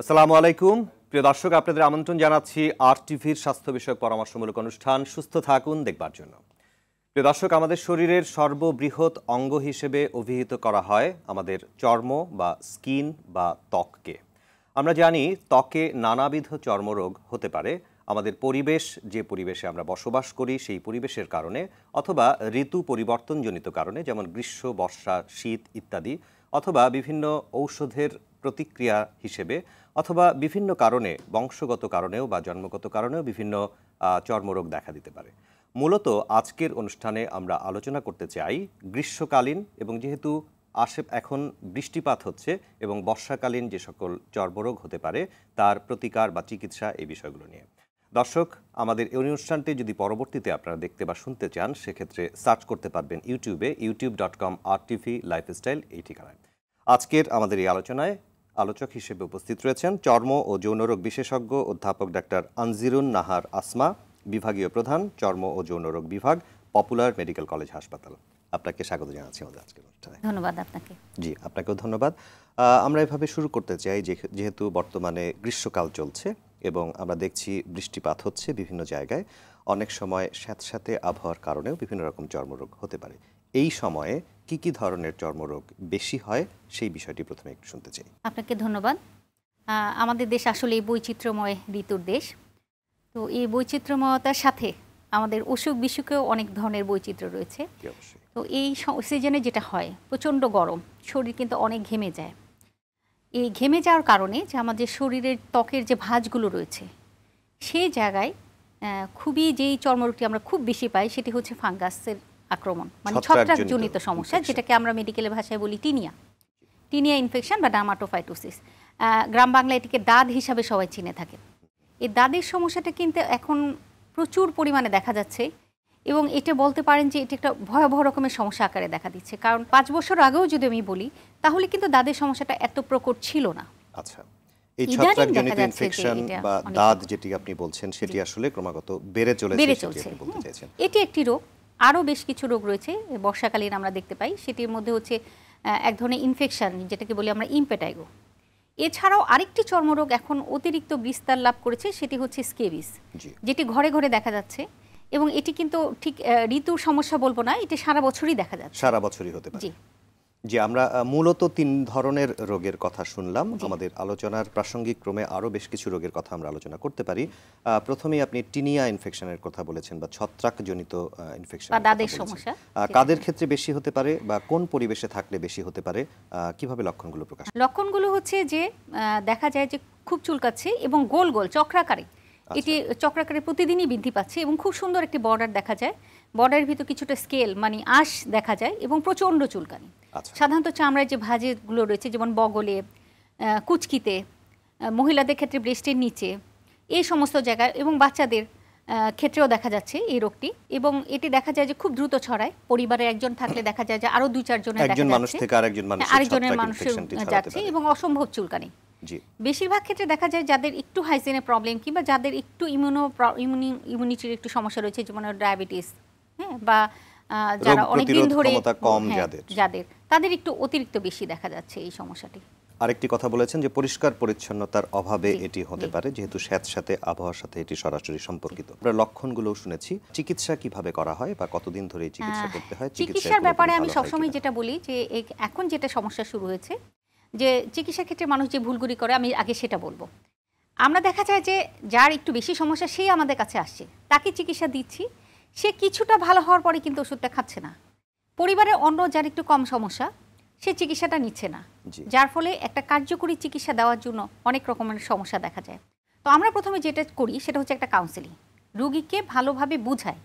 আসসালামু আলাইকুম প্রিয় দর্শক, আপনাদের আমন্ত্রণ জানাচ্ছি আরটিভির স্বাস্থ্য বিষয়ক পরামর্শমূলক অনুষ্ঠান সুস্থ থাকুন দেখবার জন্য। প্রিয় দর্শক, আমাদের শরীরের সর্ববৃহৎ অঙ্গ হিসেবে অভিহিত করা হয় আমাদের চর্ম বা স্কিন বা ত্বককে। আমরা জানি ত্বকে নানাবিধ চর্মরোগ হতে পারে আমাদের পরিবেশ, যে পরিবেশে আমরা বসবাস করি সেই পরিবেশের কারণে, অথবা ঋতু পরিবর্তনজনিত কারণে, যেমন গ্রীষ্ম, বর্ষা, শীত ইত্যাদি, অথবা বিভিন্ন ঔষধের প্রতিক্রিয়া হিসেবে, অথবা বিভিন্ন কারণে, বংশগত কারণেও বা জন্মগত কারণেও বিভিন্ন চর্মরোগ দেখা দিতে পারে। মূলত আজকের অনুষ্ঠানে আমরা আলোচনা করতে চাই গ্রীষ্মকালীন, এবং যেহেতু এখন বৃষ্টিপাত হচ্ছে এবং বর্ষাকালীন যে সকল চর্মরোগ হতে পারে তার প্রতিকার বা চিকিৎসা, এই বিষয়গুলো নিয়ে। দর্শক, আমাদের এই অনুষ্ঠানটি যদি পরবর্তীতে আপনারা দেখতে বা শুনতে চান, সেক্ষেত্রে সার্চ করতে পারবেন ইউটিউবে youtube.com/RTV লাইফস্টাইল এই ঠিকানায়। আজকের আমাদের এই আলোচনায় আলোচক হিসেবে উপস্থিত রয়েছেন চর্ম ও যৌনরোগ বিশেষজ্ঞ অধ্যাপক ডাক্তার আনজিরুন নাহার আসমা, বিভাগীয় প্রধান, চর্ম ও যৌনরোগ বিভাগ, পপুলার মেডিকেল কলেজ হাসপাতাল। আপনাকে স্বাগত জানাচ্ছি আমাদের আজকের অনুষ্ঠানে। ধন্যবাদ আপনাকে। জি, আপনাকেও ধন্যবাদ। আমরা এভাবে শুরু করতে চাই যেহেতু বর্তমানে গ্রীষ্মকাল চলছে এবং আমরা দেখছি বৃষ্টিপাত হচ্ছে বিভিন্ন জায়গায়, অনেক সময় স্যাঁতস্যাঁতে আবহাওয়ার কারণেও বিভিন্ন রকম চর্মরোগ হতে পারে। এই সময়ে কি কি ধরনের চর্মরোগ বেশি হয় সেই বিষয়টি প্রথমে একটু শুনতে চাই। আপনাকে ধন্যবাদ। আমাদের দেশ আসলে বৈচিত্র্যময় ঋতুর দেশ। তো এই বৈচিত্র্যময়তার সাথে আমাদের অসুখ বিসুখেও অনেক ধরনের বৈচিত্র্য রয়েছে। তো এই সিজনে যেটা হয়, প্রচণ্ড গরম, শরীর কিন্তু অনেক ঘেমে যায়। এই ঘেমে যাওয়ার কারণে যে আমাদের শরীরের ত্বকের যে ভাঁজগুলো রয়েছে সেই জায়গায় খুবই যেই চর্মরোগটি আমরা খুব বেশি পাই সেটি হচ্ছে ফাঙ্গাসের আক্রমণ, মানে ছত্রাকজনিত সমস্যা, যেটাকে আমরা মেডিকেলের ভাষায় বলি টিনিয়া ইনফেকশন বা ডার্মাটোফাইটোসিস। গ্রাম বাংলা এটিকে দাদ হিসাবে সবাই চিনে থাকে। এই দাদের সমস্যাটা কিন্তু এখন প্রচুর পরিমাণে দেখা যাচ্ছে এবং এটা বলতে পারেন যে এটি একটা ভয়াবহ রকমের সমস্যা আকারে দেখা দিচ্ছে। কারণ 5 বছর আগেও যদি আমি বলি তাহলে কিন্তু দাদের সমস্যাটা এত প্রকট ছিল না। আচ্ছা, এই ছত্রাকজনিত ইনফেকশন বা দাদ যেটি আপনি বলছেন সেটি আসলে ক্রমাগত বেড়ে চলেছে বলতে চাইছেন। এটি একটি রোগ, আরও বেশ কিছু রোগ রয়েছে বর্ষাকালীন আমরা দেখতে পাই। সেটির মধ্যে হচ্ছে এক ধরনের ইনফেকশন যেটাকে বলি আমরা ইম্পেটাইগো। এছাড়াও আরেকটি চর্মরোগ এখন অতিরিক্ত বিস্তার লাভ করেছে, সেটি হচ্ছে স্কেবিস, যেটি ঘরে ঘরে দেখা যাচ্ছে এবং এটি কিন্তু ঠিক ঋতুর সমস্যা বলবো না, এটি সারা বছরই দেখা যাচ্ছে, সারা বছরই হতে পারে। জি, আমরা মূলত 3 ধরনের রোগের কথা শুনলাম। আমাদের আলোচনার প্রাসঙ্গিক ক্রমে আরও বেশ কিছু রোগের কথা আমরা আলোচনা করতে পারি। প্রথমেই আপনি টিনিয়া ইনফেকশনের কথা বলেছেন বা ছত্রাকজনিত ইনফেকশন, দাদের সমস্যা কাদের ক্ষেত্রে বেশি হতে পারে বা কোন পরিবেশে থাকলে বেশি হতে পারে, কিভাবে লক্ষণগুলো প্রকাশ? লক্ষণগুলো হচ্ছে যে দেখা যায় যে খুব চুলকাচ্ছে এবং গোল গোল চক্রাকারে, এটি চক্রাকারে প্রতিদিনই বৃদ্ধি পাচ্ছে এবং খুব সুন্দর একটি বর্ডার দেখা যায়। বর্ডারের ভিতর কিছুটা স্কেল মানে আঁশ দেখা যায় এবং প্রচণ্ড চুলকানি। সাধারণত চামড়ার যে ভাঁজগুলো রয়েছে, যেমন বগলে, কুচকিতে, মহিলাদের ক্ষেত্রে ব্রেস্টের নিচে, এই সমস্ত জায়গায় এবং বাচ্চাদের ক্ষেত্রেও দেখা যাচ্ছে এই রোগটি। এবং এটি দেখা যায় যে খুব দ্রুত ছড়ায়। পরিবারে একজন থাকলে দেখা যায় যে আরও 2-4 জনের দেখা যাচ্ছে, আরেকজনের মানুষের যাচ্ছে এবং অসম্ভব চুলকানি। বেশিরভাগ ক্ষেত্রে দেখা যায় যাদের একটু হাইজিনের প্রবলেম কিংবা যাদের একটু ইমিউনিটির একটু সমস্যা রয়েছে, যেমন ডায়াবেটিস, বা যারা অনেকদিন ধরে যাদের তাদের একটু অতিরিক্ত বেশি দেখা যাচ্ছে এই সমস্যাটি। আরেকটি কথা বলেছেন যে পরিষ্কার পরিচ্ছন্নতার অভাবে এটি হতে পারে, যেহেতু স্যাঁতস্যাঁতে আবহাওয়ার সাথে এটি সরাসরি সম্পর্কিত। আমরা লক্ষণগুলো শুনেছি, চিকিৎসা কিভাবে করা হয় বা কতদিন ধরে চিকিৎসা করতে হয়? চিকিৎসার ব্যাপারে আমি সবসময় যেটা বলি যে এখন যেটা সমস্যা শুরু হয়েছে, যে চিকিৎসার ক্ষেত্রে মানুষ যে ভুলগুলি করে আমি আগে সেটা বলবো। আমরা দেখা যায় যে যার একটু বেশি সমস্যা সেই আমাদের কাছে আসছে, তাকে চিকিৎসা দিচ্ছি, সে কিছুটা ভালো হওয়ার পরে কিন্তু ওষুধটা খাচ্ছে না। পরিবারের অন্য যার একটু কম সমস্যা সে চিকিৎসাটা নিচ্ছে না, যার ফলে একটা কার্যকরী চিকিৎসা দেওয়ার জন্য অনেক রকমের সমস্যা দেখা যায়। তো আমরা প্রথমে যেটা করি সেটা হচ্ছে একটা কাউন্সেলিং, রোগীকে ভালোভাবে বুঝায়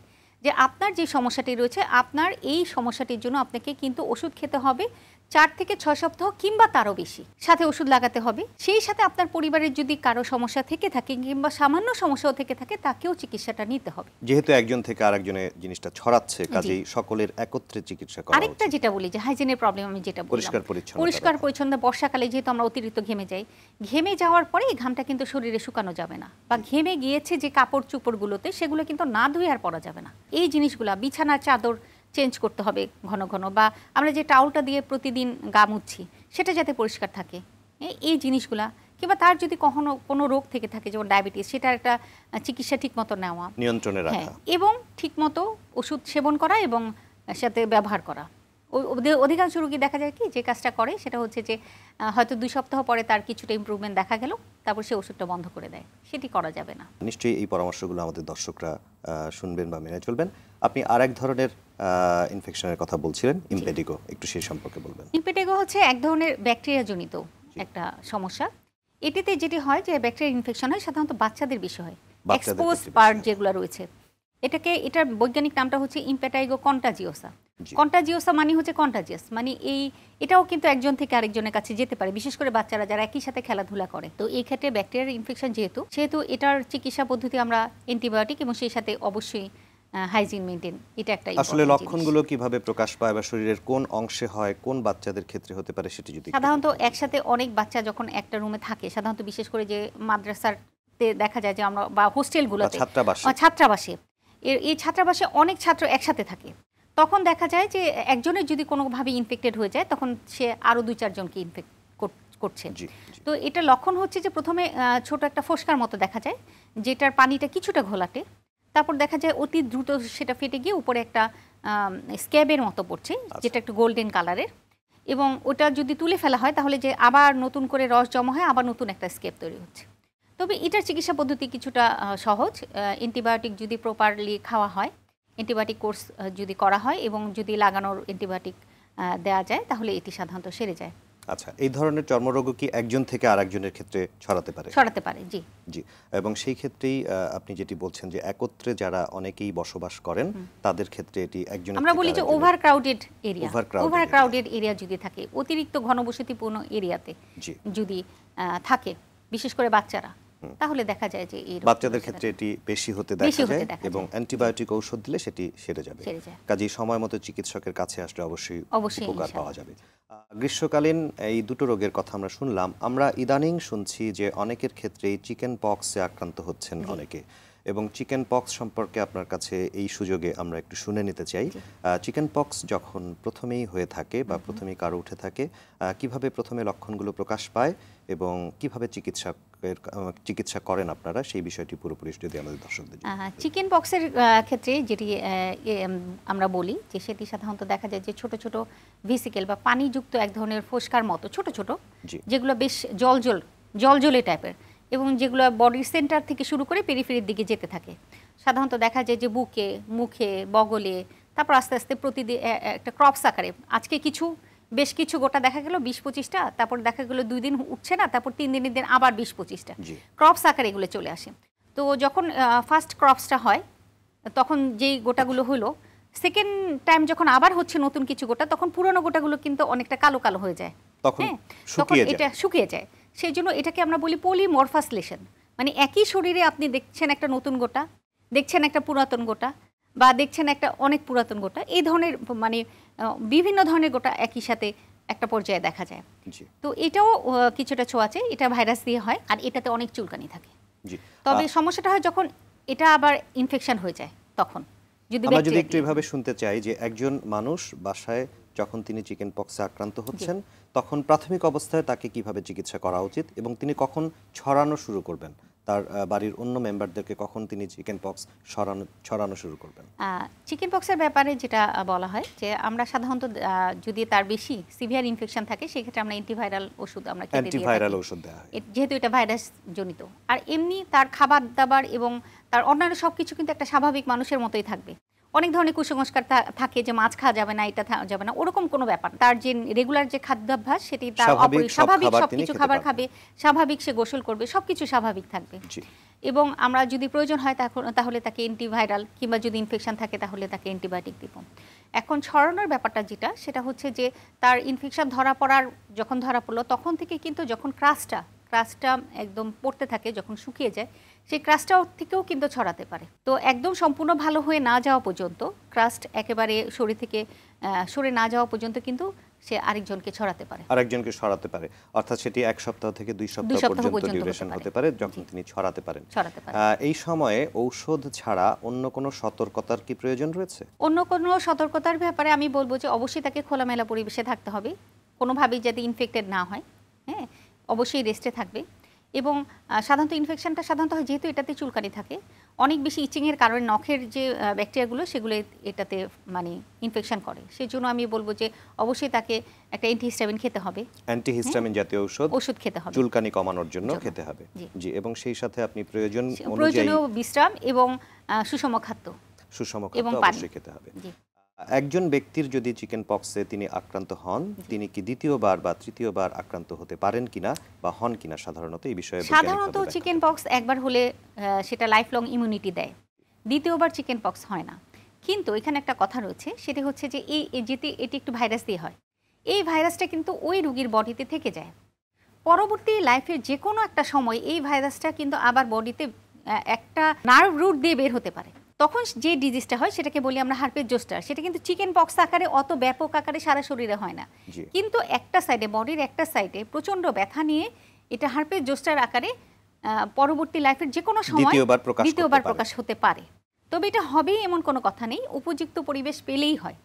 যে আপনার যে সমস্যাটি রয়েছে, আপনার এই সমস্যাটির জন্য আপনাকে কিন্তু ওষুধ খেতে হবে 4 থেকে 6 সপ্তাহ কিংবা তারও বেশি, সাথে ওষুধ লাগাতে হবে। সেই সাথে আপনার পরিবারের যদি কারো সমস্যা থেকে থাকে কিংবা সামান্য সমস্যাও থেকে থাকে, তাকেও চিকিৎসাটা নিতে হবে। যেহেতু একজন থেকে আরেকজনের জিনিসটা ছড়াচ্ছে, কাজেই সকলের একত্রে চিকিৎসা করা। আরেকটা যেটা বলি যে হাইজিনের প্রবলেম, আমি যেটা বললাম পরিষ্কার পরিচ্ছন্ন। বর্ষাকালে যেহেতু আমরা অতিরিক্ত ঘেমে যাই, ঘেমে যাওয়ার পরে এই ঘামটা কিন্তু শরীরে শুকানো যাবে না, বা ঘেমে গিয়েছে যে কাপড় চোপড়গুলোতে সেগুলো কিন্তু না ধুয়ে আর পরা যাবে না। এই জিনিসগুলো, বিছানার চাদর চেঞ্জ করতে হবে ঘন ঘন, বা আমরা যে টাউলটা দিয়ে প্রতিদিন গা মুছছি সেটা যাতে পরিষ্কার থাকে, এই জিনিসগুলা, কিংবা তার যদি কখনো কোনো রোগ থেকে থাকে যেমন ডায়াবেটিস, সেটার একটা চিকিৎসা ঠিকমতো নেওয়া, নিয়ন্ত্রণে রাখা, এবং ঠিকমতো ওষুধ সেবন করা এবং সাথে ব্যবহার করা। অধিকাংশ রোগী দেখা যায় কি যে কাজটা করে সেটা হচ্ছে যে হয়তো 2 সপ্তাহ পরে তার কিছুটা ইমপ্রুভমেন্ট দেখা গেল, তারপর সে ওষুধটা বন্ধ করে দেয়। সেটি করা যাবে না। নিশ্চয়ই এই পরামর্শগুলো আমাদের দর্শকরা শুনবেন বা মেনে চলবেন। আপনি আরেক ধরনের ইনফেকশনের কথা বলছিলেন, ইমপেডিগো, একটু সেই সম্পর্কে বলবেন। ইমপেডিগো হচ্ছে এক ধরনের ব্যাকটেরিয়াজনিত একটা সমস্যা। এটিতে যেটি হয় যে ব্যাকটেরিয়া ইনফেকশন হয় সাধারণত বাচ্চাদের বেশি হয়, এক্সপোজ পার্ট যেগুলো রয়েছে। এটার বৈজ্ঞানিক নামটা হচ্ছে ইমপেটাইগো কন্টাজিওসা। কন্টাজিওসা মানে হচ্ছে কন্টাজিয়াস, মানে এটাও কিন্তু একজন থেকে আরেকজনের কাছে যেতে পারে, বিশেষ করে বাচ্চারা যারা একই সাথে খেলাধুলা করে। তো এই ক্ষেত্রে ব্যাকটেরিয়ার ইনফেকশন যেহেতু এটার চিকিৎসা পদ্ধতি আমরা অ্যান্টিবায়োটিক এবং সেই সাথে অবশ্যই হাইজিন মেইনটেইন, এটা একটা আসলে লক্ষণগুলো কিভাবে প্রকাশ পায় বা শরীরের কোন অংশে হয়, কোন বাচ্চাদের ক্ষেত্রে হতে পারে সেটি যদি সাধারণত একসাথে অনেক বাচ্চা যখন একটা রুমে থাকে, সাধারণত বিশেষ করে যে মাদ্রাসাতে দেখা যায় যে আমরা বা হোস্টেলগুলোতে, ছাত্রাবাসে, এই ছাত্রাবাসে অনেক ছাত্র একসাথে থাকে, তখন দেখা যায় যে একজনের যদি কোনোভাবে ইনফেক্টেড হয়ে যায় তখন সে আরও 2-4 জনকে ইনফেক্ট করছে। তো এটা লক্ষণ হচ্ছে যে প্রথমে ছোট একটা ফোসকার মতো দেখা যায়, যেটার পানিটা কিছুটা ঘোলাটে, তারপর দেখা যায় অতি দ্রুত সেটা ফেটে গিয়ে উপরে একটা স্ক্যাবের মতো পড়ছে, যেটা একটু গোল্ডেন কালারের, এবং ওটা যদি তুলে ফেলা হয় তাহলে যে আবার নতুন করে রস জমা হয়, আবার নতুন একটা স্ক্যাব তৈরি হচ্ছে। তবে এটার চিকিৎসা পদ্ধতি কিছুটা সহজ। অ্যান্টিবায়োটিক যদি প্রপারলি খাওয়া হয়, অ্যান্টিবায়োটিক কোর্স যদি করা হয় এবং যদি লাগানোর অ্যান্টিবায়োটিক দেওয়া যায় তাহলে এটি সাধারণত সেরে যায়। আচ্ছা, এই ধরনের চর্মরোগ কি একজন থেকে আরেকজনের ক্ষেত্রে ছড়াতে পারে? ছড়াতে পারে, জি জি। এবং সেই ক্ষেত্রেই আপনি যেটি বলছেন যে একত্রে যারা অনেকেই বসবাস করেন তাদের ক্ষেত্রে এটি একজনের, আমরা বলি যে ওভারক্রাউডেড এরিয়া যদি থাকে, অতিরিক্ত ঘনবসতিপূর্ণ এরিয়াতে যদি থাকে, বিশেষ করে বাচ্চারা, তাহলে দেখা যায় যে এই বাচ্চাদের ক্ষেত্রে এটি বেশি হতে দেখা যায় এবং অ্যান্টিবায়োটিক ঔষধ দিলে সেটি সেরে যাবে। কাজেই সময় মতো চিকিৎসকের কাছে আসলে অবশ্যই উপকার পাওয়া যাবে। গ্রীষ্মকালীন এই দুটো রোগের কথা আমরা শুনলাম। আমরা ইদানিং শুনছি যে অনেকের ক্ষেত্রেই চিকেন পক্সে আক্রান্ত হচ্ছেন অনেকে, এবং চিকেন পক্স সম্পর্কে আপনার কাছে এই সুযোগে আমরা একটু শুনে নিতে চাই। চিকেন পক্স যখন প্রথমেই হয়ে থাকে বা প্রথমেই কারো উঠে থাকে, কিভাবে প্রথমে লক্ষণগুলো প্রকাশ পায় এবং কিভাবে চিকিৎসা করেন আপনারা, সেই বিষয়টি পুরোপুরি যদি আমাদের দর্শকদের। চিকেন পক্সের ক্ষেত্রে যেটি আমরা বলি যে সেটি সাধারণত দেখা যায় যে ছোট ছোট ভিসিকেল বা পানিযুক্ত এক ধরনের ফোসকার মতো ছোট ছোট, যেগুলো বেশ জলজলে টাইপের এবং যেগুলো বডির সেন্টার থেকে শুরু করে পেরিফেরির দিকে যেতে থাকে। সাধারণত দেখা যায় যে বুকে, মুখে, বগলে, তারপর আস্তে আস্তে প্রতিদিন একটা ক্রপস আকারে, আজকে বেশ কিছু গোটা দেখা গেল 20-25টা, তারপর দেখা গেল 2 দিন উঠছে না, তারপর 3 দিনের দিন আবার 20-25টা ক্রপস আকারে এগুলো চলে আসে। তো যখন ফার্স্ট ক্রপসটা হয় তখন যেই গোটাগুলো হলো, সেকেন্ড টাইম যখন আবার হচ্ছে নতুন কিছু গোটা, তখন পুরনো গোটাগুলো কিন্তু অনেকটা কালো কালো হয়ে যায়, তখন এটা শুকিয়ে যায়। সেই জন্য এটাকে আমরা বলি পলিমরফাস লেশন, মানে একই শরীরে আপনি দেখছেন একটা নতুন গোটা, দেখছেন একটা পুরাতন গোটা, বা দেখছেন একটা অনেক পুরাতন গোটা, এই ধরনের মানে বিভিন্ন ধরনের গোটা একই সাথে একটা পর্যায়ে দেখা যায়। তো এটাও কিছুটা ছোঁয়াচে, এটা ভাইরাস দিয়ে হয়, আর এটাতে অনেক চুলকানি থাকে। তবে সমস্যাটা হয় যখন এটা আবার ইনফেকশন হয়ে যায়, তখন আমরা যদি একটু এভাবে শুনতে চাই যে একজন মানুষ বাসায় যখন তিনি চিকেন পক্সে আক্রান্ত হচ্ছেন, তখন প্রাথমিক অবস্থায় তাকে কিভাবে চিকিৎসা করা উচিত এবং তিনি কখন ছড়ানো শুরু করবেন, তার বাড়ির অন্য মেম্বারদেরকে কখন তিনি চিকেন পক্স ছড়ানো শুরু করবেন? চিকেন পক্সের ব্যাপারে যেটা বলা হয় যে আমরা সাধারণত যদি তার বেশি সিভিয়ার ইনফেকশন থাকে, সেক্ষেত্রে আমরা অ্যান্টিভাইরাল ওষুধ আমরা দেওয়া হয়, যেহেতু এটা ভাইরাস জনিত। আর এমনি তার খাবার দাবার এবং তার অন্যান্য সবকিছু কিন্তু একটা স্বাভাবিক মানুষের মতোই থাকবে। অনেক ধরনের কুসংস্কার থাকে যে মাছ খাওয়া যাবে না, এটা যাবে না, ওরকম কোনো ব্যাপার। তার যে রেগুলার যে খাদ্যাভ্যাস সেটি তার স্বাভাবিক, সবকিছু খাবার খাবে, স্বাভাবিক সে গোসল করবে, সবকিছু স্বাভাবিক থাকবে। এবং আমরা যদি প্রয়োজন হয় তাহলে তাকে অ্যান্টিভাইরাল, কিংবা যদি ইনফেকশন থাকে তাহলে তাকে অ্যান্টিবায়োটিক দিব। এখন ছড়ানোর ব্যাপারটা যেটা, সেটা হচ্ছে যে তার ইনফেকশন যখন ধরা পড়লো তখন থেকে কিন্তু যখন ক্রাস্টটা একদম পড়তে থাকে, যখন শুকিয়ে যায়, সেই ক্রাস্টটাও থেকেও কিন্তু ছড়াতে পারে। তো একদম সম্পূর্ণ ভালো হয়ে না যাওয়া পর্যন্ত, ক্রাস্ট একেবারে শরীর থেকে সরে না যাওয়া পর্যন্ত কিন্তু সে আরেকজনকে ছড়াতে পারে। অর্থাৎ সেটি 1 সপ্তাহ থেকে 2 সপ্তাহ পর্যন্ত ডিউরেশন হতে পারে যখন তিনি ছড়াতে পারেন। এই সময়ে ঔষধ ছাড়া অন্য কোনো সতর্কতার কি প্রয়োজন রয়েছে? অন্য কোনো সতর্কতার ব্যাপারে আমি বলবো যে অবশ্যই তাকে খোলামেলা পরিবেশে থাকতে হবে, কোনোভাবেই যাতে ইনফেক্টেড না হয়। হ্যাঁ, অবশ্যই রেস্টে থাকবে এবং সাধারণত ইনফেকশনটা সাধারণত হয় যেহেতু এটাতে চুলকানি থাকে, অনেক বেশি ইচিংয়ের কারণে নখের যে ব্যাকটেরিয়াগুলো সেগুলো এটাতে মানে ইনফেকশন করে। সেই জন্য আমি বলবো যে অবশ্যই তাকে একটা অ্যান্টিহিস্টামিন খেতে হবে, অ্যান্টিহিস্টামিন জাতীয় ওষুধ খেতে হবে, চুলকানি কমানোর জন্য খেতে হবে। জি, এবং সেই সাথে আপনি প্রয়োজনীয় বিশ্রাম এবং সুষম খাদ্য অবশ্যই খেতে হবে। একজন ব্যক্তির যদি চিকেন পক্সে তিনি আক্রান্ত হন, তিনি কি দ্বিতীয়বার বা তৃতীয়বার আক্রান্ত হতে পারেন কিনা বা হন কিনা সাধারণত এই বিষয়ে? সাধারণত চিকেন পক্স একবার হলে সেটা লাইফ লং ইমিউনিটি দেয়, দ্বিতীয়বার চিকেন পক্স হয় না। কিন্তু এখানে একটা কথা রয়েছে, সেটা হচ্ছে যে এটি একটু ভাইরাস দিয়ে হয়, এই ভাইরাসটা কিন্তু ওই রোগীর বডিতে থেকে যায়। পরবর্তী লাইফের যে কোনো একটা সময় এই ভাইরাসটা কিন্তু আবার বডিতে একটা নার্ভ রুট দিয়ে বের হতে পারে। তখন যে ডিজিজটা হয় সেটাকে বলি আমরা হার্পেস জোস্টার। সেটা কিন্তু চিকেন পক্স আকারে অত ব্যাপক আকারে সারা শরীরে হয় না, কিন্তু একটা সাইডে, বডির একটা সাইডে প্রচণ্ড ব্যথা নিয়ে এটা হার্পেস জোস্টার আকারে পরবর্তী লাইফের যে কোনো সময় দ্বিতীয়বার প্রকাশ হতে পারে। তবে এটা হবেই এমন কোনো কথা নেই, উপযুক্ত পরিবেশ পেলেই হয়।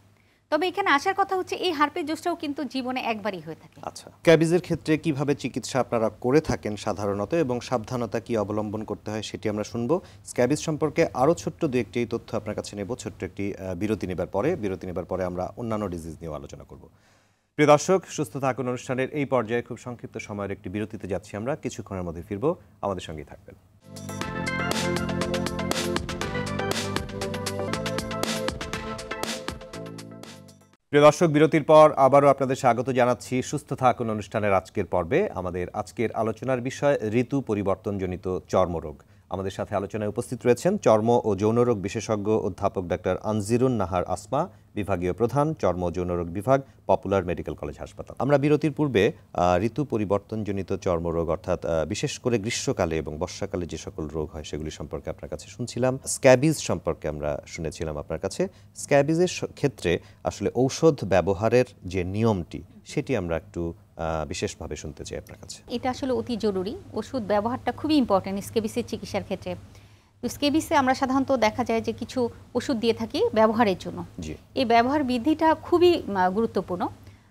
তবে এখানে আসার কথা হচ্ছে এই হার্পেস জোস্টারও কিন্তু জীবনে একবারই হয়ে থাকে। আচ্ছা, স্ক্যাবিজের ক্ষেত্রে কিভাবে চিকিৎসা আপনারা করে থাকেন সাধারণত এবং সাবধানতা কি অবলম্বন করতে হয় সেটি আমরা শুনবো। স্ক্যাবিজ সম্পর্কে আরও ছোট্ট দু একটি তথ্য আপনার কাছে নেব ছোট্ট একটি বিরতি নেবার পরে আমরা অন্যান্য ডিজিজ নিয়ে আলোচনা করব। প্রিয় দর্শক, সুস্থ থাকুন অনুষ্ঠানের এই পর্যায়ে খুব সংক্ষিপ্ত সময়ের একটি বিরতিতে যাচ্ছি আমরা, কিছুক্ষণের মধ্যে ফিরবো, আমাদের সঙ্গেই থাকবেন। প্রিয় দর্শক, বিরতির পর আবারও আপনাদের স্বাগত জানাচ্ছি সুস্থ থাকুন অনুষ্ঠানের আজকের পর্বে। আমাদের আজকের আলোচনার বিষয় ঋতু পরিবর্তনজনিত চর্মরোগ। আমাদের সাথে আলোচনায় উপস্থিত রয়েছেন চর্ম ও যৌনরোগ বিশেষজ্ঞ অধ্যাপক ডাক্তার আনজিরুন নাহার আসমা, বিভাগীয় প্রধান, চর্ম ও যৌনরোগ বিভাগ, পপুলার মেডিকেল কলেজ হাসপাতাল। আমরা বিরতির পূর্বে ঋতু পরিবর্তনজনিত চর্মরোগ অর্থাৎ বিশেষ করে গ্রীষ্মকালে এবং বর্ষাকালে যে সকল রোগ হয় সেগুলি সম্পর্কে আপনার কাছে শুনছিলাম। স্ক্যাবিজ সম্পর্কে আমরা শুনেছিলাম আপনার কাছে। স্ক্যাবিজের ক্ষেত্রে আসলে ঔষধ ব্যবহারের যে নিয়মটি সেটি আমরা একটু বিশেষভাবে শুনতে চাই আপনার কাছে। এটা আসলে অতি জরুরি, ওষুধ ব্যবহারটা খুবই ইম্পর্টেন্ট স্ক্যাবিসের চিকিৎসার ক্ষেত্রে। তো স্ক্যাবিসে আমরা সাধারণত দেখা যায় যে কিছু ওষুধ দিয়ে থাকি ব্যবহারের জন্য। এই ব্যবহার বিধিটা খুবই গুরুত্বপূর্ণ।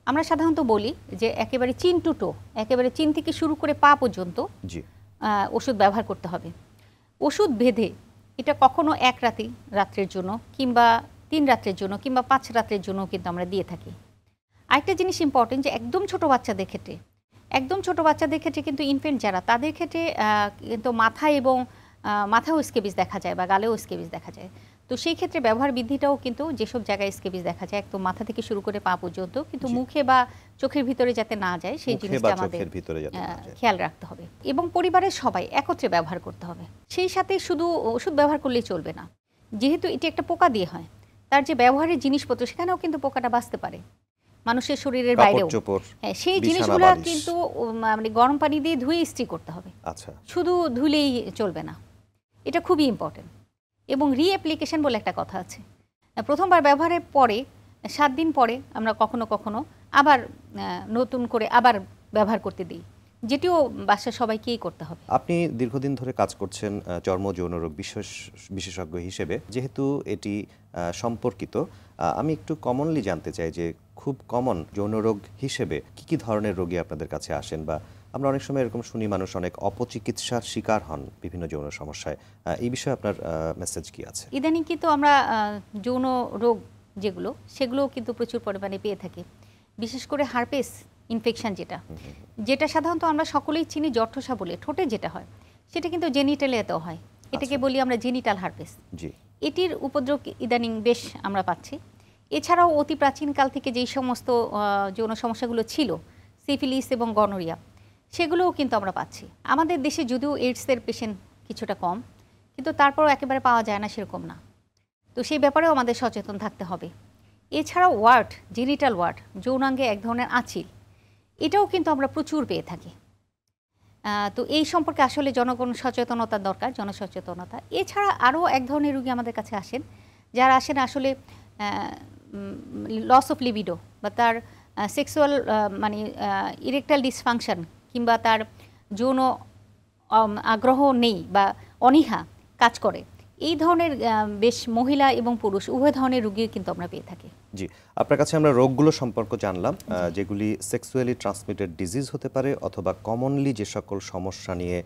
আমরা সাধারণত বলি যে একেবারে চিন টু টো, একেবারে চিন থেকে শুরু করে পা পর্যন্ত ওষুধ ব্যবহার করতে হবে। ওষুধ ভেদে এটা কখনো এক রাত্রের জন্য কিংবা 3 রাত্রের জন্য কিংবা 5 রাত্রের জন্য কিন্তু আমরা দিয়ে থাকি। আরেকটা জিনিস ইম্পর্টেন্ট যে একদম ছোট বাচ্চাদের ক্ষেত্রে কিন্তু ইনফেন্ট যারা, তাদের ক্ষেত্রে কিন্তু মাথাও স্ক্যাবিজ দেখা যায় বা গালেও স্ক্যাবিজ দেখা যায়। তো সেই ক্ষেত্রে ব্যবহার বৃদ্ধিটাও কিন্তু যেসব জায়গায় স্ক্যাবিজ দেখা যায় একদম মাথা থেকে শুরু করে পা পর্যন্ত, কিন্তু মুখে বা চোখের ভিতরে যাতে না যায় সেই জিনিসটা আমাদের খেয়াল রাখতে হবে এবং পরিবারের সবাই একত্রে ব্যবহার করতে হবে। সেই সাথে শুধু ওষুধ ব্যবহার করলেই চলবে না, যেহেতু এটি একটা পোকা দিয়ে হয়, তার যে ব্যবহারের জিনিসপত্র সেখানেও কিন্তু পোকাটা বাঁচতে পারে মানুষের শরীরের বাইরেও। হ্যাঁ, সেই জিনিসগুলো কিন্তু মানে গরম পানি দিয়ে ধুয়ে ইস্ত্রি করতে হবে। আচ্ছা, শুধু ধুলেই চলবে না, এটা খুবই ইম্পর্টেন্ট। এবং রিঅ্যাপ্লিকেশন বলে একটা কথা আছে, প্রথমবার ব্যবহারের পরে 7 দিন পরে আমরা কখনো কখনো আবার নতুন করে আবার ব্যবহার করতে দিই, যেটিও বাসার সবাইকেই করতে হবে। আপনি দীর্ঘদিন ধরে কাজ করছেন চর্ম যৌনরোগ বিশেষজ্ঞ হিসেবে, যেহেতু এটি সম্পর্কিত, আমি একটু কমনলি জানতে চাই যে খুব কমন যৌনরোগ হিসেবে কি ধরনের রোগী আপনাদের কাছে আসেন, বা আমরা অনেক সময় এরকম শুনি মানুষ অনেক অপচিকিৎসার শিকার হন বিভিন্ন যৌন সমস্যায়। এই বিষয়ে আপনার মেসেজ কি আছে? ইদানিং কিন্তু আমরা যৌন রোগ সেগুলো কিন্তু প্রচুর পরিমাণে পেয়ে থাকি, বিশেষ করে হার্পেস ইনফেকশন যেটা সাধারণত আমরা সকলেই চিনি জঠোসা বলে, ঠোঁটে যেটা হয় সেটা কিন্তু জেনিটালিয়াতেও হয়, এটাকে বলি আমরা জেনিটাল হার্পেস। এটির উপদ্রব ইদানিং বেশ আমরা পাচ্ছি। এছাড়াও অতি প্রাচীনকাল থেকে যেই সমস্ত যৌন সমস্যাগুলো ছিল, সিফিলিস এবং গনোরিয়া, সেগুলোও কিন্তু আমরা পাচ্ছি। আমাদের দেশে যদিও এইডসের পেশেন্ট কিছুটা কম, কিন্তু তারপরও একেবারে পাওয়া যায় না সেরকম না। তো সেই ব্যাপারেও আমাদের সচেতন থাকতে হবে। এছাড়াও জেনিটাল ওয়ার্ড, যৌনাঙ্গে এক ধরনের আঁচিল, এটাও কিন্তু আমরা প্রচুর পেয়ে থাকি। তো এই সম্পর্কে আসলে জনগণ সচেতনতার দরকার, জনসচেতনতা। এছাড়া আরও এক ধরনের রোগী আমাদের কাছে আসেন, যারা আসেন আসলে লস অফ লিবিডো বা তার সেক্সুয়াল মানে ইরেকটাইল ডিসফাংশন কিংবা তার যৌন আগ্রহ নেই বা অনীহা কাজ করে, এই ধরনের বেশ মহিলা এবং পুরুষ উভয় ধরনের রোগী কিন্তু আমরা পেয়ে থাকি। জি, আপনার কাছে আমরা রোগগুলো সম্পর্কে জানলাম, যেগুলি সেক্সুয়ালি ট্রান্সমিটেড ডিজিজ হতে পারে অথবা কমনলি যে সকল সমস্যা নিয়ে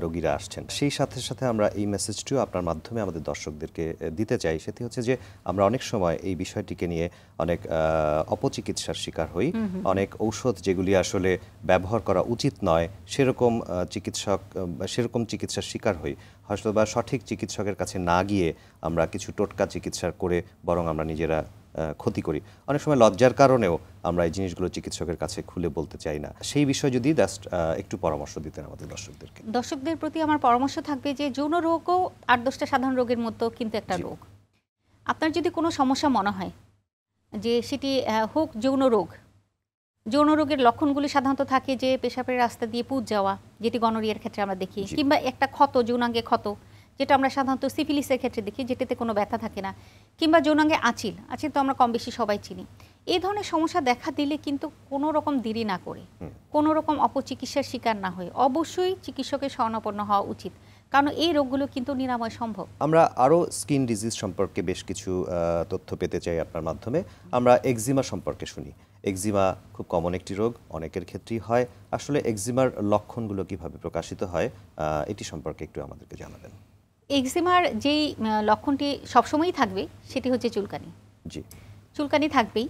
রোগীরা আসছেন। সেই সাথে সাথে আমরা এই মেসেজটিও আপনার মাধ্যমে আমাদের দর্শকদেরকে দিতে চাই, সেটি হচ্ছে যে আমরা অনেক সময় এই বিষয়টিকে নিয়ে অনেক অপচিকিৎসার শিকার হই। অনেক ঔষধ যেগুলি আসলে ব্যবহার করা উচিত নয় সেরকম চিকিৎসার শিকার হই, হয়তো বা সঠিক চিকিৎসকের কাছে না গিয়ে আমরা কিছু টোটকা চিকিৎসা করে বরং আমরা নিজেরা ক্ষতি করি। অনেক সময় লজ্জার কারণেও আমরা এই জিনিসগুলো চিকিৎসকের কাছে খুলে বলতে চাই না। সেই বিষয়ে যদি জাস্ট একটু পরামর্শ দিতেন আমাদের দর্শকদেরকে। দর্শকদের প্রতি আমার পরামর্শ থাকবে যে যৌন রোগও 8-10টা সাধারণ রোগের মতো কিন্তু একটা রোগ। আপনার যদি কোনো সমস্যা মনে হয় যে সেটি হোক যৌন রোগের লক্ষণগুলি সাধারণত থাকে যে পেশাবের রাস্তা দিয়ে পুঁজ যাওয়া, যেটি গনোরিয়ার ক্ষেত্রে আমরা দেখি, কিংবা একটা ক্ষত, যৌনাঙ্গে ক্ষত, যেটা আমরা সাধারণত সিফিলিসের ক্ষেত্রে দেখি, যেটাতে কোনো ব্যথা থাকে না, কিংবা যৌনাঙ্গে আঁচিল তো আমরা কম বেশি সবাই চিনি। এই ধরনের সমস্যা দেখা দিলে কিন্তু কোনো রকম দেরি না করে, কোনো রকম অপচিকিৎসার শিকার না হয়ে অবশ্যই চিকিৎসকের শরণাপন্ন হওয়া উচিত, কারণ এই রোগগুলো কিন্তু নিরাময় সম্ভব। আমরা আরও স্কিন ডিজিজ সম্পর্কে বেশ কিছু তথ্য পেতে চাই আপনার মাধ্যমে। আমরা এক্সিমা সম্পর্কে শুনি। এক্সিমা খুব কমন একটি রোগ, অনেকের ক্ষেত্রেই হয়। আসলে এক্সিমার লক্ষণগুলো কিভাবে প্রকাশিত হয় এটি সম্পর্কে একটু আমাদেরকে জানাবেন। এক্সিমার যেই লক্ষণটি সবসময়ই থাকবে সেটি হচ্ছে চুলকানি। জি, চুলকানি থাকবেই।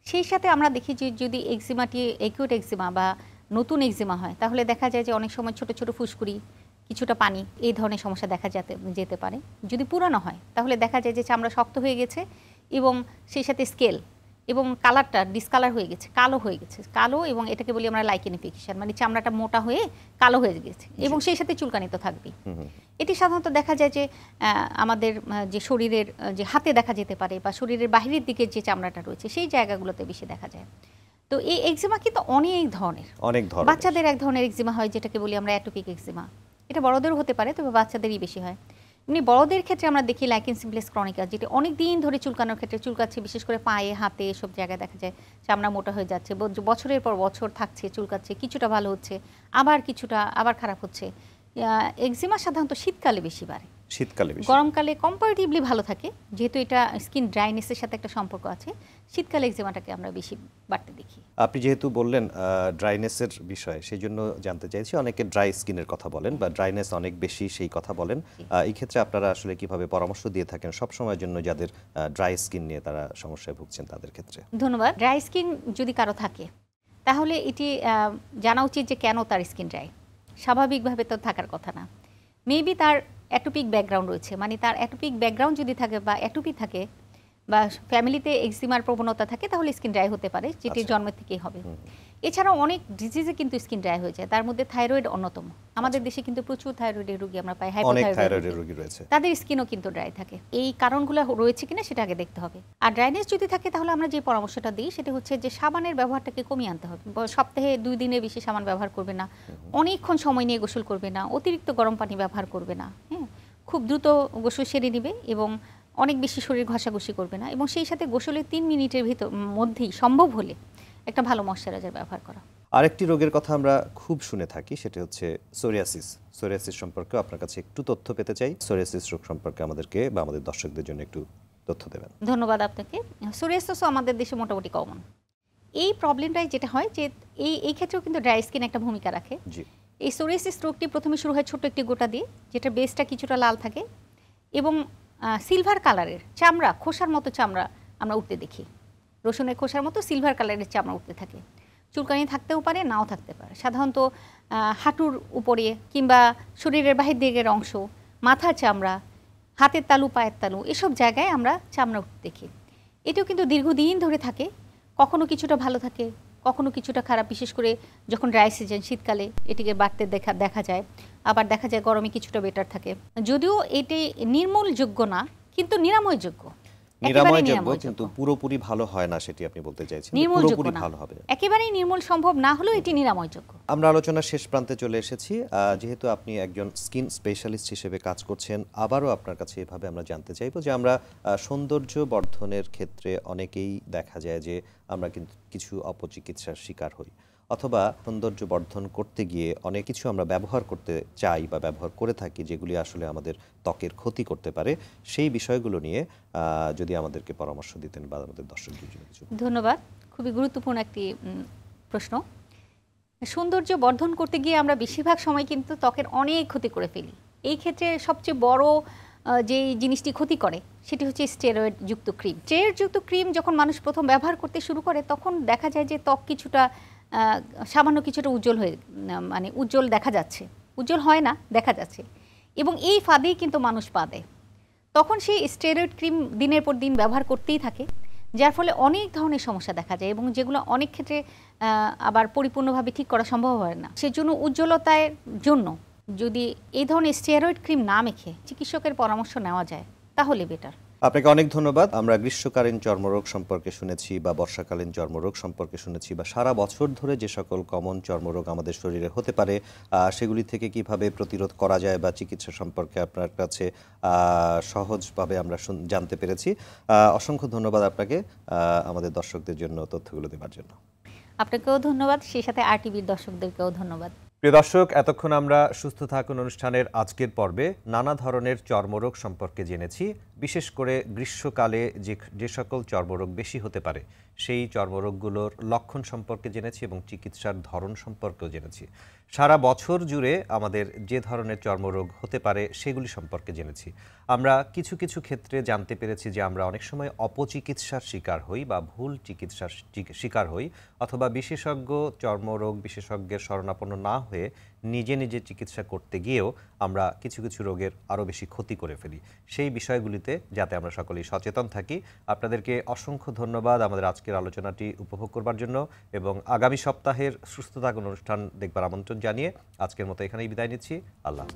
সেই সাথে আমরা দেখি যে যদি এক্সিমাটি অ্যাকিউট এক্সিমা বা নতুন এক্সিমা হয়, তাহলে দেখা যায় যে অনেক সময় ছোট ছোট ফুসকুড়ি, কিছুটা পানি, এই ধরনের সমস্যা দেখা যেতে পারে। যদি পুরানো হয় তাহলে দেখা যায় যে চামড়া শক্ত হয়ে গেছে এবং সেই সাথে স্কেল এবং কালারটা ডিসকালার হয়ে গেছে, কালো হয়ে গেছে, কালো, এবং এটাকে বলি আমরা লাইকেনিফিকেশন, মানে চামড়াটা মোটা হয়ে কালো হয়ে গেছে, এবং সেই সাথে চুলকানি তো থাকবেই। এটি সাধারণত দেখা যায় যে আমাদের যে শরীরের যে হাতে দেখা যেতে পারে বা শরীরের বাহিরের দিকে যে চামড়াটা রয়েছে সেই জায়গাগুলোতে বেশি দেখা যায়। তো এই এক্সিমা কিন্তু অনেক ধরনের। বাচ্চাদের এক ধরনের এক্সিমা হয় যেটাকে বলি আমরা অ্যাটোপিক এক্সিমা, এটা বড়দেরও হতে পারে, তবে বাচ্চাদেরই বেশি হয়। এমনি বড়দের ক্ষেত্রে আমরা দেখি লাইকেন সিম্পলেক্স ক্রনিকা, যেটি অনেক দিন ধরে চুলকানোর ক্ষেত্রে চুলকাচ্ছে, বিশেষ করে পায়ে, হাতে, এসব জায়গায় দেখা যায় চামড়া মোটা হয়ে যাচ্ছে, বছরের পর বছর থাকছে, চুলকাচ্ছে, কিছুটা ভালো হচ্ছে, আবার খারাপ হচ্ছে। এক্সিমা সাধারণত শীতকালে বেশি বাড়ে, গরমকালে কম্পারেটিভলি ভালো থাকে, যেহেতু এটা স্কিন ড্রাইনেসের সাথে একটা সম্পর্ক আছে। শীতকালে এক্সিমাটাকে আমরা বেশি বাড়তে দেখি। আপনি যেহেতু বললেন ড্রাইনেসের বিষয়ে, সেই জন্য জানতে চাইছি, অনেকে ড্রাই স্কিনের কথা বলেন বা ড্রাইনেস অনেক বেশি সেই কথা বলেন। এই ক্ষেত্রে আপনারা আসলে কিভাবে পরামর্শ দিয়ে থাকেন সব সময়ের জন্য যাদের ড্রাই স্কিন নিয়ে তারা সমস্যায় ভুগছেন তাদের ক্ষেত্রে? ধন্যবাদ। ড্রাই স্কিন যদি কারো থাকে তাহলে এটি জানা উচিত যে কেন তার স্কিন ড্রাই। স্বাভাবিকভাবে তো থাকার কথা না। মেবি তার অ্যাটোপিক ব্যাকগ্রাউন্ড রয়েছে, মানে তার অ্যাটোপিক ব্যাকগ্রাউন্ড যদি থাকে বা অ্যাটোপি থাকে বা ফ্যামিলিতে এক্সিমার প্রবণতা থাকে তাহলে স্কিন ড্রাই হতে পারে, যেটি জন্মের থেকেই হবে। এছাড়াও অনেক ডিজিজে কিন্তু স্কিন ড্রাই হয়ে যায়, তার মধ্যে থাইরয়েড অন্যতম। আমাদের দেশে কিন্তু প্রচুর থাইরয়েডের রোগী আমরা পাই, হাইপোথাইরয়েডের রোগী রয়েছে, তাদের স্কিনও কিন্তু ড্রাই থাকে। এই কারণগুলো রয়েছে কিনা সেটা আগে দেখতে হবে। আর ড্রাইনেস যদি থাকে তাহলে আমরা যে পরামর্শটা দিই সেটা হচ্ছে যে সাবানের ব্যবহারটাকে কমিয়ে আনতে হবে। সপ্তাহে 2 দিনের বেশি সাবান ব্যবহার করবে না, অনেকক্ষণ সময় নিয়ে গোসল করবে না, অতিরিক্ত গরম পানি ব্যবহার করবে না, হ্যাঁ, খুব দ্রুত গোসল সেরে নিবে এবং অনেক বেশি শরীর ঘষাঘষি করবে না, এবং সেই সাথে গোসলের 3 মিনিটের মধ্যেই সম্ভব হলে একটা ভালো ময়শ্চারাইজার ব্যবহার করা। আরেকটি রোগের কথা আমরা খুব শুনে থাকি, সেটা হচ্ছে সোরিয়াসিস। সোরিয়াসিস সম্পর্কে আপনার কাছে একটু তথ্য পেতে চাই। সোরিয়াসিস রোগ সম্পর্কে আমাদেরকে বা আমাদের দর্শকদের জন্য একটু তথ্য দেবেন। ধন্যবাদ আপনাকে। সোরিয়াসিসও আমাদের দেশে মোটামুটি কমন। এই প্রবলেমটাই যেটা হয় যে এই ক্ষেত্রেও কিন্তু ড্রাই স্কিন একটা ভূমিকা রাখে। জি, এই সোরিয়াসিস রোগটি প্রথমে শুরু হয় ছোট্ট একটি গোটা দিয়ে, যেটা বেসটা কিছুটা লাল থাকে এবং সিলভার কালারের চামড়া, খোসার মতো চামড়া আমরা উঠতে দেখি, রসুনের খোসার মতো সিলভার কালারের চামড়া উঠতে থাকে। চুলকানি থাকতেও পারে, নাও থাকতে পারে। সাধারণত হাঁটুর উপরে কিংবা শরীরের বাহির দিকের অংশ, মাথার চামড়া, হাতের তালু, পায়ের তালু, এসব জায়গায় আমরা চামড়া উঠতে দেখি। এটাও কিন্তু দীর্ঘদিন ধরে থাকে, কখনো কিছুটা ভালো থাকে, কখনো কিছুটা খারাপ, বিশেষ করে যখন ড্রাই সিজন শীতকালে এটিকে বাড়তে দেখা যায়, আবার দেখা যায় গরমে কিছুটা বেটার থাকে। যদিও এটি নির্মূলযোগ্য না, কিন্তু নিরাময়যোগ্য। কিন্তু পুরোপুরি ভালো হয় না, সেটি আপনি বলতে চাইছেন? পুরোপুরি ভালো হবে, একেবারেই নির্মূল সম্ভব না হলেও এটি নিরাময়যোগ্য। আমরা আলোচনার শেষ প্রান্তে চলে এসেছি। যেহেতু আপনি একজন স্কিন স্পেশালিস্ট হিসেবে কাজ করছেন, আবারও আপনার কাছে এভাবে আমরা জানতে চাইবো যে আমরা সৌন্দর্য বর্ধনের ক্ষেত্রে অনেকেই দেখা যায় যে আমরা কিন্তু কিছু অপচিকিৎসার শিকার হই, অথবা সৌন্দর্য বর্ধন করতে গিয়ে অনেক কিছু আমরা ব্যবহার করতে চাই বা ব্যবহার করে থাকি যেগুলি আসলে আমাদের ত্বকের ক্ষতি করতে পারে, সেই বিষয়গুলো নিয়ে যদি আমাদেরকে পরামর্শ দিতেন বা আমাদের দর্শকদের জন্য কিছু। ধন্যবাদ। খুবই গুরুত্বপূর্ণ একটি প্রশ্ন। সৌন্দর্য বর্ধন করতে গিয়ে আমরা বেশিরভাগ সময় কিন্তু ত্বকের অনেক ক্ষতি করে ফেলি। এই ক্ষেত্রে সবচেয়ে বড় যেই জিনিসটি ক্ষতি করে সেটি হচ্ছে স্টেরয়েড যুক্ত ক্রিম। স্টেরয়েড যুক্ত ক্রিম যখন মানুষ প্রথম ব্যবহার করতে শুরু করে তখন দেখা যায় যে ত্বক কিছুটা সামান্য কিছুটা উজ্জ্বল হয়ে মানে উজ্জ্বল দেখা যাচ্ছে, উজ্জ্বল হয় না, দেখা যাচ্ছে, এবং এই ফাঁদেই কিন্তু মানুষ পা দেয়। তখন সেই স্টেরয়েড ক্রিম দিনের পর দিন ব্যবহার করতেই থাকে, যার ফলে অনেক ধরনের সমস্যা দেখা যায় এবং যেগুলো অনেক ক্ষেত্রে আবার পরিপূর্ণভাবে ঠিক করা সম্ভব হয় না। সেজন্য উজ্জ্বলতার জন্য যদি এই ধরনের স্টেরয়েড ক্রিম না মেখে চিকিৎসকের পরামর্শ নেওয়া যায় তাহলে বেটার। আপনাকে অনেক ধন্যবাদ। আমরা গ্রীষ্মকালীন চর্মরোগ সম্পর্কে শুনেছি বা বর্ষাকালীন চর্মরোগ সম্পর্কে শুনেছি বা সারা বছর ধরে যে সকল কমন চর্মরোগ আমাদের শরীরে হতে পারে সেগুলি থেকে কিভাবে প্রতিরোধ করা যায় বা চিকিৎসা সম্পর্কে আপনার কাছে সহজভাবে আমরা জানতে পেরেছি। অসংখ্য ধন্যবাদ আপনাকে আমাদের দর্শকদের জন্য তথ্যগুলো দেওয়ার জন্য। আপনাকেও ধন্যবাদ, সেই সাথে আরটিভির দর্শকদেরকেও ধন্যবাদ। প্রিয় দর্শক, এতক্ষণ আমরা সুস্থ থাকুন অনুষ্ঠানের আজকের পর্বে নানা ধরনের চর্মরোগ সম্পর্কে জেনেছি। বিশেষ করে গ্রীষ্মকালে যে সকল চর্মরোগ বেশি হতে পারে সেই চর্মরোগগুলোর লক্ষণ সম্পর্কে জেনেছি এবং চিকিৎসার ধরন সম্পর্কেও জেনেছি। সারা বছর জুড়ে আমাদের যে ধরনের চর্মরোগ হতে পারে সেগুলি সম্পর্কে জেনেছি। আমরা কিছু কিছু ক্ষেত্রে জানতে পেরেছি যে আমরা অনেক সময় অপচিকিৎসার শিকার হই বা ভুল চিকিৎসার শিকার হই, অথবা বিশেষজ্ঞ চর্মরোগ বিশেষজ্ঞের শরণাপন্ন না হয়ে নিজে নিজে চিকিৎসা করতে গিয়েও আমরা কিছু কিছু রোগের আরও বেশি ক্ষতি করে ফেলি। সেই বিষয়গুলিতে যাতে আমরা সকলেই সচেতন থাকি। আপনাদেরকে অসংখ্য ধন্যবাদ আমাদের আজকের আলোচনাটি উপভোগ করবার জন্য এবং আগামী সপ্তাহের সুস্থ থাকুন অনুষ্ঠান দেখবার আমন্ত্রণ জানিয়ে আজকের মতো এখানেই বিদায় নিচ্ছি। আল্লাহ।